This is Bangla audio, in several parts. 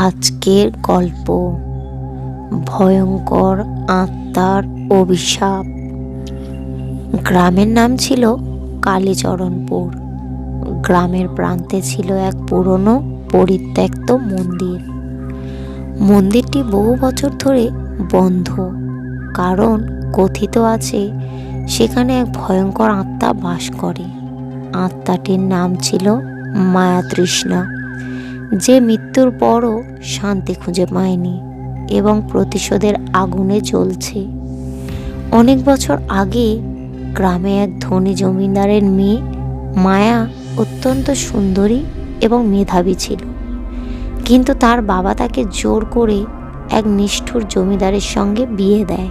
আজকের গল্প ভয়ঙ্কর আত্মার অভিশাপ। গ্রামের নাম ছিল কালীচরণপুর। গ্রামের প্রান্তে ছিল এক পুরনো পরিত্যক্ত মন্দির। মন্দিরটি বহু বছর ধরে বন্ধ, কারণ কথিত আছে সেখানে এক ভয়ঙ্কর আত্মা বাস করে। আত্মাটির নাম ছিল মায়াতৃষ্ণা, যে মৃত্যুর পরও শান্তি খুঁজে পায়নি এবং প্রতিশোধের আগুনে জ্বলছে। অনেক বছর আগে গ্রামে এক ধনী জমিদারের মেয়ে মায়া অত্যন্ত সুন্দরী এবং মেধাবী ছিল, কিন্তু তার বাবা তাকে জোর করে এক নিষ্ঠুর জমিদারের সঙ্গে বিয়ে দেয়।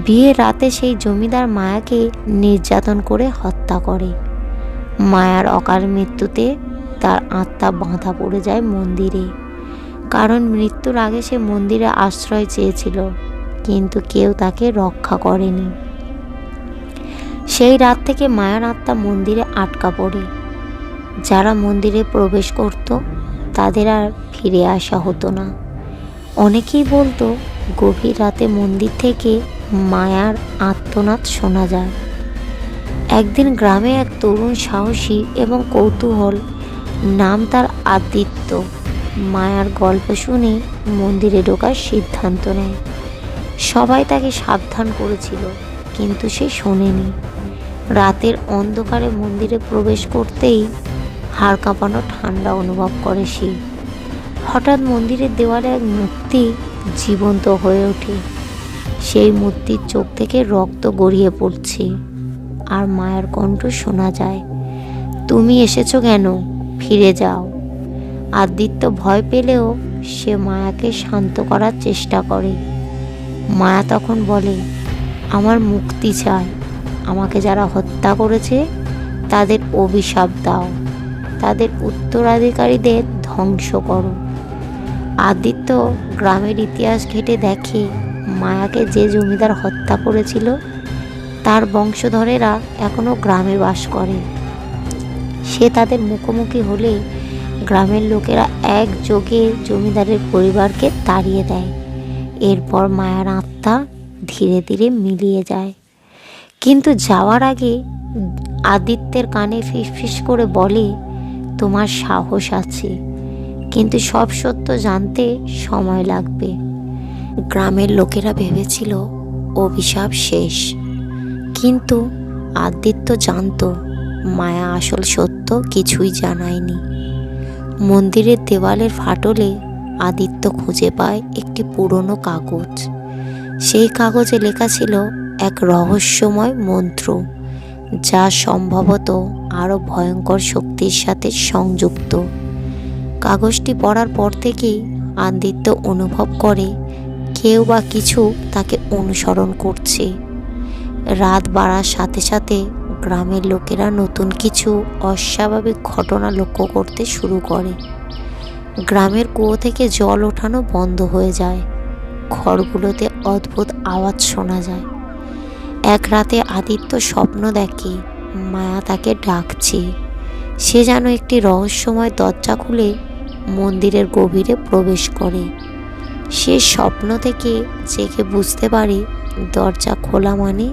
বিয়ের রাতে সেই জমিদার মায়াকে নির্যাতন করে হত্যা করে। মায়ার অকাল মৃত্যুতে তার আত্মা বাঁধা পড়ে যায় মন্দিরে, কারণ মৃত্যুর আগে সে মন্দিরে আশ্রয় চেয়েছিল, কিন্তু কেউ তাকে রক্ষা করেনি। সেই রাত থেকে মায়ার আত্মা মন্দিরে আটকা পড়ে। যারা মন্দিরে প্রবেশ করত তাদের আর ফিরে আসা হতো না। অনেকেই বলতো গভীর রাতে মন্দির থেকে মায়ার আর্তনাদ শোনা যায়। একদিন গ্রামে এক তরুণ সাহসী এবং কৌতূহল, নাম তার আদিত্য, মায়ার গল্প শুনে মন্দিরে ঢোকার সিদ্ধান্ত নেয়। সবাই তাকে সাবধান করেছিল, কিন্তু সে শোনেনি। রাতের অন্ধকারে মন্দিরে প্রবেশ করতেই হাড় কাঁপানো ঠান্ডা অনুভব করে সে। হঠাৎ মন্দিরের দেওয়ালে এক মূর্তি জীবন্ত হয়ে ওঠে। সেই মূর্তির চোখ থেকে রক্ত গড়িয়ে পড়ছে, আর মায়ের কণ্ঠ শোনা যায়, তুমি এসেছো কেন? ফিরে যাও। আদিত্য ভয় পেলেও সে মায়াকে শান্ত করার চেষ্টা করে। মায়া তখন বলে, আমার মুক্তি চাই। আমাকে যারা হত্যা করেছে তাদের অভিশাপ দাও, তাদের উত্তরাধিকারীদের ধ্বংস করো। আদিত্য গ্রামের ইতিহাস ঘেঁটে দেখে মায়াকে যে জমিদার হত্যা করেছিল তার বংশধরেরা এখনো গ্রামে বাস করে। সে তাদের মুখোমুখি হলে গ্রামের লোকেরা একযোগে জমিদারের পরিবারকে তাড়িয়ে দেয়। এরপর মায়ার আত্মা ধীরে ধীরে মিলিয়ে যায়, কিন্তু যাওয়ার আগে আদিত্যের কানে ফিসফিস করে বলে, তোমার সাহস আছে, কিন্তু সব সত্য জানতে সময় লাগবে। গ্রামের লোকেরা ভেবেছিল অভিশাপ শেষ, কিন্তু আদিত্য জানতো মায়া আসল সত্য কিছুই জানায়নি। মন্দিরের দেওয়ালের ফাটলে আদিত্য খুঁজে পায় একটি পুরনো কাগজ। সেই কাগজে লেখা ছিল এক রহস্যময় মন্ত্র, যা সম্ভবত আরও ভয়ঙ্কর শক্তির সাথে সংযুক্ত। কাগজটি পড়ার পর থেকেই আদিত্য অনুভব করে কেউ বা কিছু তাকে অনুসরণ করছে। রাত বাড়ার সাথে সাথে গ্রামের লোকেরা নতুন কিছু অস্বাভাবিক ঘটনা লক্ষ্য করতে শুরু করে। গ্রামের কুয়ো থেকে জল ওঠানো বন্ধ হয়ে যায়, ঘরগুলোতে অদ্ভুত আওয়াজ শোনা যায়। এক রাতে আদিত্য স্বপ্ন দেখে মায়া তাকে ডাকছে। সে যেন একটি রহস্যময় দরজা খুলে মন্দিরের গভীরে প্রবেশ করে। সে স্বপ্ন থেকে জেগে বুঝতে পারে দরজা খোলা মানে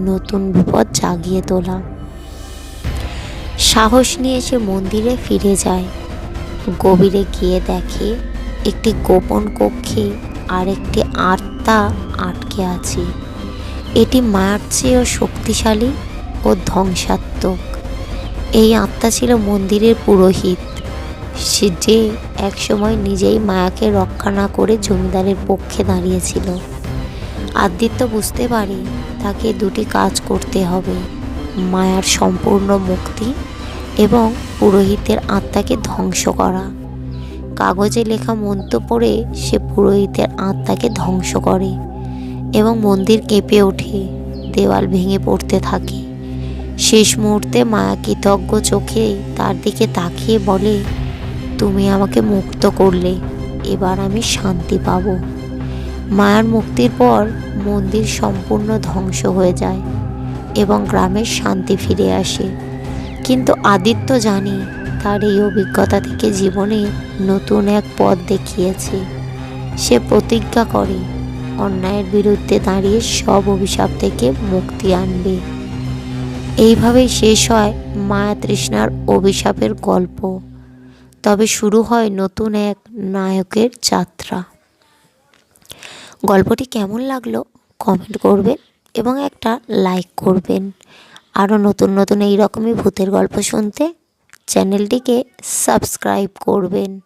নতুন বিপদ জাগিয়ে তোলা। সাহস নিয়ে সে মন্দিরে ফিরে যায়। গভীরে গিয়ে দেখে একটি গোপন কক্ষে আরেকটি আত্মা আটকে আছে। এটি মায়ার চেয়েও শক্তিশালী ও ধ্বংসাত্মক। এই আত্মা ছিল মন্দিরের পুরোহিত, সে যে একসময় নিজেই মায়াকে রক্ষা না করে জমিদারের পক্ষে দাঁড়িয়েছিল। আদিত্য বুঝতে পারে তাকে দুটি কাজ করতে হবে, মায়ার সম্পূর্ণ মুক্তি এবং পুরোহিতের আত্মাকে ধ্বংস করা। কাগজে লেখা মন্ত্র পড়ে সে পুরোহিতের আত্মাকে ধ্বংস করে এবং মন্দির কেঁপে ওঠে, দেওয়াল ভেঙে পড়তে থাকে। শেষ মুহূর্তে মায়া কৃতজ্ঞ চোখে তার দিকে তাকিয়ে বলে, তুমি আমাকে মুক্ত করলে, এবার আমি শান্তি পাব। মায়ার মুক্তির পর মন্দির সম্পূর্ণ ধ্বংস হয়ে যায় এবং গ্রামের শান্তি ফিরে আসে। কিন্তু আদিত্য জানে তার এই অভিজ্ঞতা থেকে জীবনে নতুন এক পথ দেখিয়েছে। সে প্রতিজ্ঞা করে অন্যায়ের বিরুদ্ধে দাঁড়িয়ে সব অভিশাপ থেকে মুক্তি আনবে। এইভাবেই শেষ হয় মায়া তৃষ্ণার অভিশাপের গল্প। তবে শুরু হয় নতুন এক নায়কের যাত্রা। গল্পটি কেমন লাগলো কমেন্ট করবেন এবং একটা লাইক করবেন। আরও নতুন নতুন এই রকমই ভূতের গল্প শুনতে চ্যানেলটিকে সাবস্ক্রাইব করবেন।